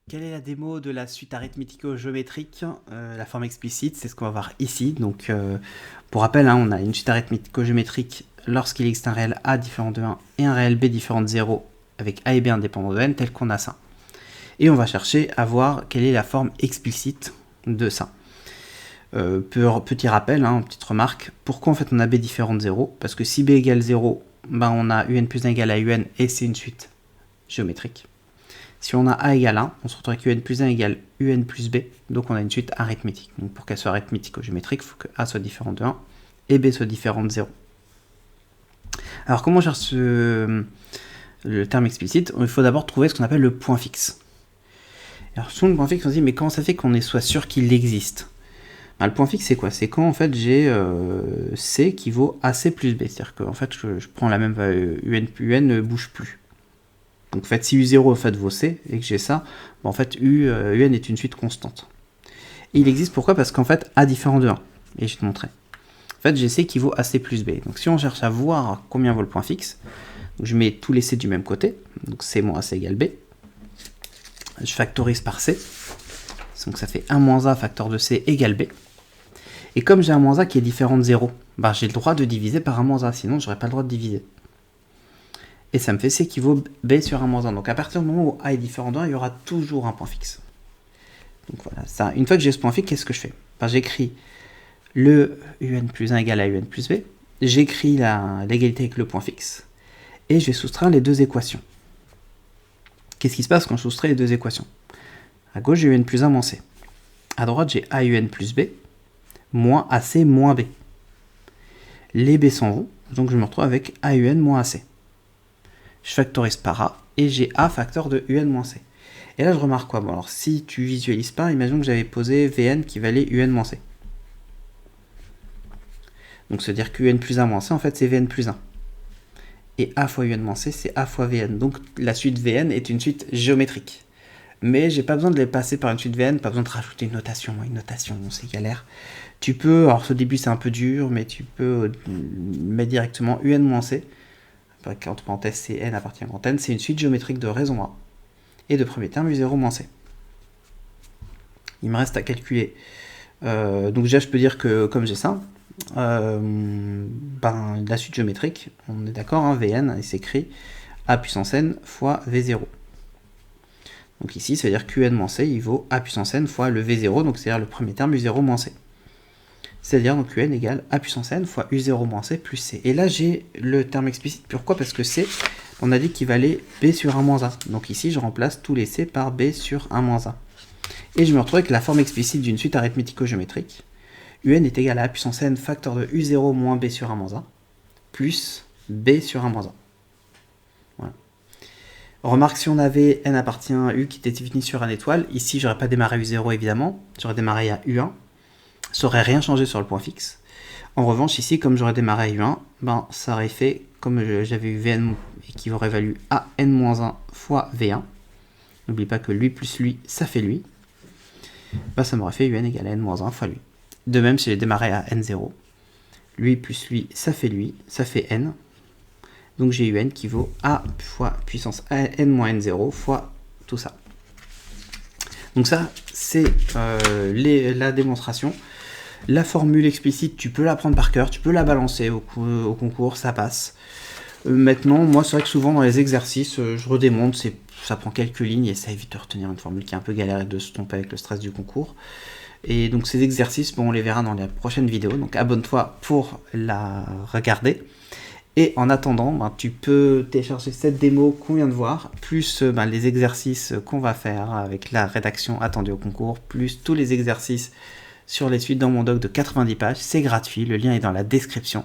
Quelle est la démo de la suite arithmético-géométrique la forme explicite, c'est ce qu'on va voir ici. Donc, pour rappel, on a une suite arithmético-géométrique lorsqu'il existe un réel A différent de 1 et un réel B différent de 0 avec A et B indépendants de n, tel qu'on a ça. Et on va chercher à voir quelle est la forme explicite de ça. Petit rappel, petite remarque, pourquoi en fait on a B différent de 0? Parce que si B égale 0, on a un plus 1 égale à un et c'est une suite géométrique. Si on a A égale 1, on se retrouve avec un plus 1 égale un plus B, donc on a une suite arithmétique. Donc pour qu'elle soit arithmético-géométrique, il faut que A soit différent de 1 et B soit différent de 0. Alors comment on cherche le terme explicite? Il faut d'abord trouver ce qu'on appelle le point fixe. Alors sur le point fixe, on se dit mais comment ça fait qu'on soit sûr qu'il existe? Le point fixe c'est quoi? C'est quand en fait j'ai C qui vaut AC plus B, c'est-à-dire que en fait je prends la même valeur, UN ne bouge plus. Donc en fait, si U0 en fait, vaut C et que j'ai ça, en fait UN est une suite constante. Et il existe pourquoi? Parce qu'en fait A différent de 1. Et je vais te montrer. En fait, j'ai C qui vaut AC plus B. Donc si on cherche à voir combien vaut le point fixe, donc je mets tous les C du même côté. Donc C moins AC égale B. Je factorise par C. Donc ça fait 1 moins A facteur de C égale B. Et comme j'ai un moins A qui est différent de 0, j'ai le droit de diviser par 1 moins A, sinon j'aurais pas le droit de diviser. Et ça me fait C qui vaut B sur 1 moins 1. Donc à partir du moment où A est différent de 1, il y aura toujours un point fixe. Donc voilà, ça. Une fois que j'ai ce point fixe, qu'est-ce que je fais? J'écris le UN plus 1 égale à UN plus B, j'écris l'égalité avec le point fixe, et je vais soustraire les deux équations. Qu'est-ce qui se passe quand je soustrais les deux équations? À gauche, j'ai UN plus 1 moins C. À droite, j'ai AUN plus B, moins AC moins B. Les B s'en vont, donc je me retrouve avec AUN moins AC. Je factorise par A, et j'ai A facteur de UN moins C. Et là, je remarque quoi? Alors, si tu visualises pas, imaginons que j'avais posé Vn qui valait UN moins C. Donc, c'est-à-dire que UN plus 1 moins C, en fait, c'est Vn plus 1. Et A fois UN moins C, c'est A fois Vn. Donc, la suite Vn est une suite géométrique. Mais j'ai pas besoin de les passer par une suite Vn, pas besoin de rajouter une notation, c'est galère. Tu peux, alors au début c'est un peu dur, mais tu peux mettre directement UN moins C, entre parenthèses c'est n appartient à grand N, c'est une suite géométrique de raison A, et de premier terme U0 moins C. Il me reste à calculer, donc déjà je peux dire que comme j'ai ça, la suite géométrique, on est d'accord, Vn, il s'écrit A puissance n fois V0. Donc ici, ça veut dire que UN-C, il vaut A puissance n fois le V0, donc c'est-à-dire le premier terme U0 moins C. C'est-à-dire donc UN égale A puissance n fois U0 moins C plus C. Et là, j'ai le terme explicite. Pourquoi? Parce que C, on a dit qu'il valait B sur 1 moins A. Donc ici, je remplace tous les C par B sur 1 moins A. Et je me retrouve avec la forme explicite d'une suite arithmético-géométrique. UN est égal à A puissance n facteur de U0 moins B sur 1 moins A plus B sur 1 moins A. Voilà. Remarque, si on avait n appartient à U qui était défini sur un étoile, ici j'aurais pas démarré U0 évidemment, j'aurais démarré à U1, ça aurait rien changé sur le point fixe. En revanche ici, comme j'aurais démarré à U1, ça aurait fait, comme j'avais eu Vn qui aurait valu AN-1 fois V1, n'oublie pas que lui plus lui, ça fait lui, ça m'aurait fait UN égale à N-1 fois lui. De même, si j'ai démarré à N0, lui plus lui, ça fait lui, ça fait N. Donc j'ai UN qui vaut A fois puissance N-N0 fois tout ça. Donc ça, c'est la démonstration. La formule explicite, tu peux la prendre par cœur, tu peux la balancer au concours, ça passe. Maintenant, moi, c'est vrai que souvent dans les exercices, je redémonte, ça prend quelques lignes et ça évite de retenir une formule qui est un peu galère et de se tromper avec le stress du concours. Et donc ces exercices, on les verra dans la prochaine vidéo. Donc abonne-toi pour la regarder. Et en attendant, tu peux télécharger cette démo qu'on vient de voir, plus les exercices qu'on va faire avec la rédaction attendue au concours, plus tous les exercices sur les suites dans mon doc de 90 pages. C'est gratuit, le lien est dans la description.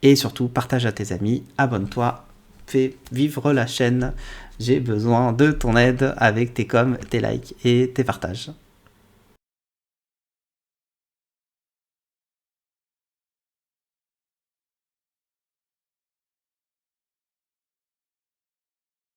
Et surtout, partage à tes amis, abonne-toi, fais vivre la chaîne. J'ai besoin de ton aide avec tes coms, tes likes et tes partages.